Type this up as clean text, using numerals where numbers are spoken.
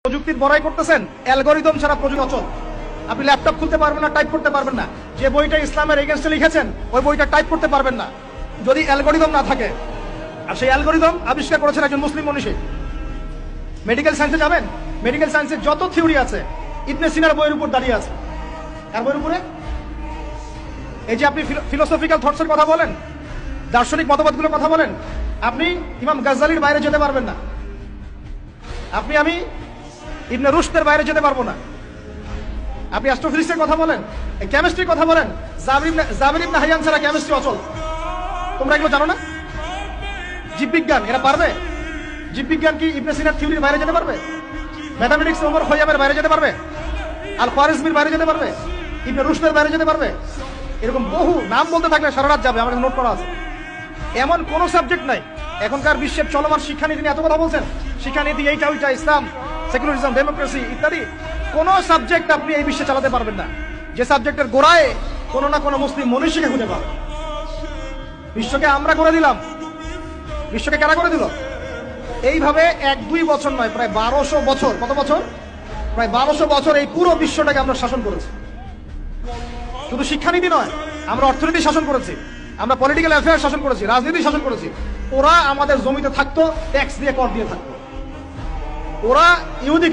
প্রযুক্তির বড়াই করতেছেন, অ্যালগরিদম ছাড়া প্রযুক্তি অচল। আপনি ল্যাপটপ খুলতে পারবেন না, টাইপ করতে পারবেন না। যে বইটা ইসলামের এগেইনস্টে লিখেছেন ওই বইটা টাইপ করতে পারবেন না যদি অ্যালগরিদম না থাকে। আর সেই অ্যালগরিদম আবিষ্কার করেছেন একজন মুসলিম মনীষী। মেডিকেল সায়েন্সে যাবেন, মেডিকেল সায়েন্সের যত থিওরি আছে ইবনে সিনার বইয়ের উপর দাঁড়িয়ে আছে। কার বইয়ের উপরে? এই যে আপনি ফিলোসফিক্যাল থটসের কথা বলেন, দার্শনিক মতবাদগুলোর কথা বলেন, আপনি ইমাম গাজ্জালির বাইরে যেতে পারবেন না। আমি ইবনে রুশদের বাইরে যেতে পারবো না। আপনি অ্যাস্ট্রোফিজিক্সের কথা বলেন, কেমিস্ট্রির কথা বলেন, জাবির ইবনে হাইয়ান ছাড়া কেমিস্ট্রি অচল। তোমরা এগুলো জানো না? জীববিজ্ঞান এরা পারবে? জীববিজ্ঞান কি ইবনে সিনার থিওরির বাইরে যেতে পারবে? ম্যাথামেটিক্স ওমর খৈয়ামের বাইরে যেতে পারবে? আল খোয়ারিজমির বাইরে যেতে পারবে? ইবনে রুশদের বাইরে যেতে পারবে? এরকম বহু নাম বলতে থাকলে সারা রাত যাবে, আমার নোট করা আছে। এমন কোন সাবজেক্ট নাই। এখনকার বিশ্বের চলমান শিক্ষানীতি নিয়ে এত কথা বলছেন, শিক্ষানীতি এইটা ওইটা, ইসলাম, সেকুলারিজম, ডেমোক্রেসি ইত্যাদি, কোন সাবজেক্ট আপনি এই বিশ্বে চালাতে পারবেন না যে সাবজেক্টের গোড়ায় কোনো না কোনো মুসলিম মনীষীকে খুঁজে পাবেন। বিশ্বকে আমরা করে দিলাম, বিশ্বকে কারা করে দিল? এইভাবে 1-2 বছর নয়, প্রায় 1200 বছর। কত বছর? প্রায় 1200 বছর এই পুরো বিশ্বটাকে আমরা শাসন করেছি। শুধু শিক্ষানীতি নয়, আমরা অর্থনীতি শাসন করেছি, আমরা পলিটিক্যাল অ্যাফেয়ার শাসন করেছি, রাজনীতি শাসন করেছি। ওরা আমাদের জমিতে থাকতো, ট্যাক্স দিয়ে, কর দিয়ে থাকতো। ওরা ইহুদি